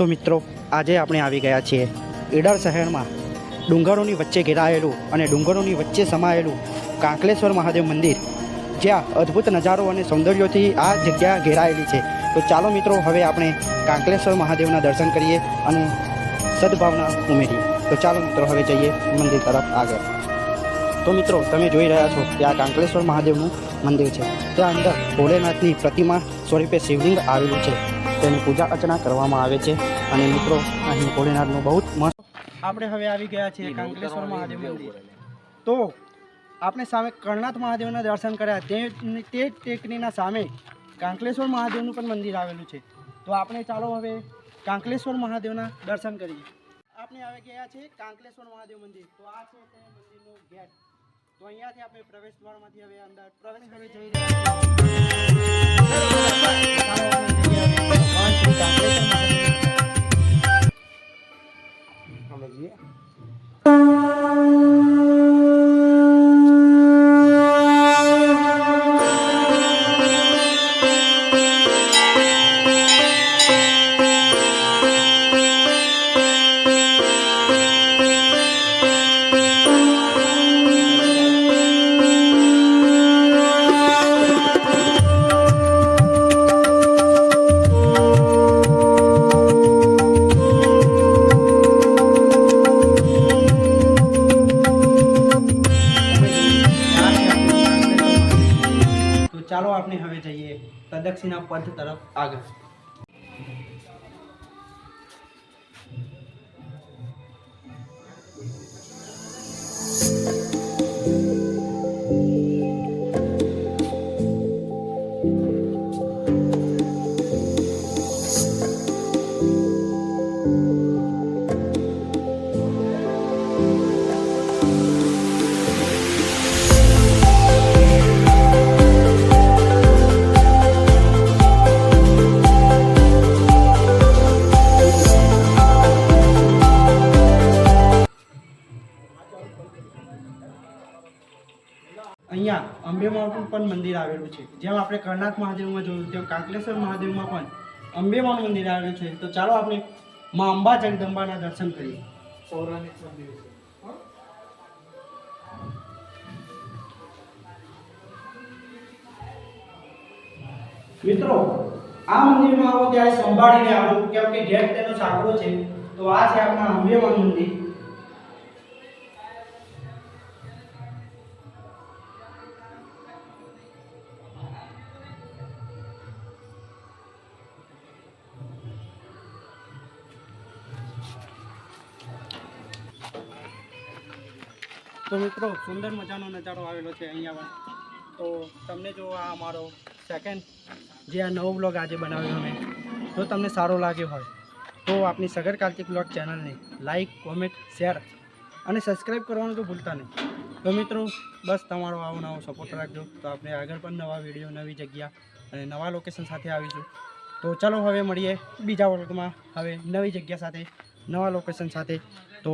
તો મિત્રો આજે આપણે આવી ગયા છીએ ઈડર શહેરમાં ડુંગરોની વચ્ચે ઘેરાયેલું અને ડુંગરોની વચ્ચે સમાયેલું કાંકલેશ્વર મહાદેવ મંદિર, જ્યાં અદ્ભુત નજારો અને સૌંદર્યોથી આ જગ્યા ઘેરાયેલી છે। તો ચાલો મિત્રો હવે આપણે કાંકલેશ્વર મહાદેવના દર્શન કરીએ અને સદભાવના ઉમેરીએ। તો ચાલો મિત્રો હવે જઈએ મંદિર તરફ આગળ। તો મિત્રો તમે જોઈ રહ્યા છો કે આ કાંકલેશ્વર મહાદેવનું મંદિર છે। ત્યાં અંદર ભોલેનાથની પ્રતિમા સ્વરૂપે શિવલિંગ આવેલું છે, તેની પૂજા અર્ચના કરવામાં આવે છે। અને મિત્રો અહીં ભોલેનાથનું બહુ મસ્ત આપણે હવે આવી ગયા છીએ કાંકલેશ્વર મહાદેવ મંદિર। તો આપણે સામે કરનાથ મહાદેવના દર્શન કર્યા, તે જ ટેકરીના સામે કાંકલેશ્વર મહાદેવનું પણ મંદિર આવેલું છે। તો આપણે ચાલો હવે કાંકલેશ્વર મહાદેવના દર્શન કરીએ। આપણે આવી ગયા છીએ કાંકલેશ્વર મહાદેવ મંદિર। તો આ છે તે મંદિરનો ગેટ। તો અહીંયાથી આપણે પ્રવેશ દ્વારમાંથી હવે અંદર પ્રવેશ કરી જઈ રહ્યા છીએ। ચાલો આપણે હવે જઈએ પ્રદક્ષિણા પથ તરફ આગળ। અહીંયા અંબેમાનું પણ મંદિર આવેલું છે। જેમ આપણે કરનાથ મહાદેવમાં જોયું તેમ કાંકલેશ્વર મહાદેવમાં પણ અંબેમાનું મંદિર આવેલું છે। તો ચાલો આપણે મા અંબા જગદંબાના દર્શન કરીએ। પૌરાણિક મંદિર છે મિત્રો। આ મંદિરમાં આવો ત્યારે સંભાળીને આવવું, કેમ કે ગેટ તેનો સાંકડો છે। તો આ છે આપણા અંબેમાનું મંદિર। તો મિત્રો સુંદર મજાનો નજારો આવેલો છે અહીંયા પણ। તો તમને જો આ અમારો સેકન્ડ જે આ નવો બ્લોગ આજે બનાવ્યો અમે, જો તમને સારો લાગ્યો હોય તો આપણી સગર કાર્તિક બ્લોગ ચેનલને લાઈક, કોમેન્ટ, શેર અને સબસ્ક્રાઈબ કરવાનું તો ભૂલતા નહીં। તો મિત્રો બસ તમારો આવો નવો સપોર્ટ રાખજો। તો આપણે આગળ પણ નવા વિડીયો, નવી જગ્યા અને નવા લોકેશન સાથે આવીશું। તો ચાલો હવે મળીએ બીજા વર્ગમાં, હવે નવી જગ્યા સાથે, નવા લોકેશન સાથે। તો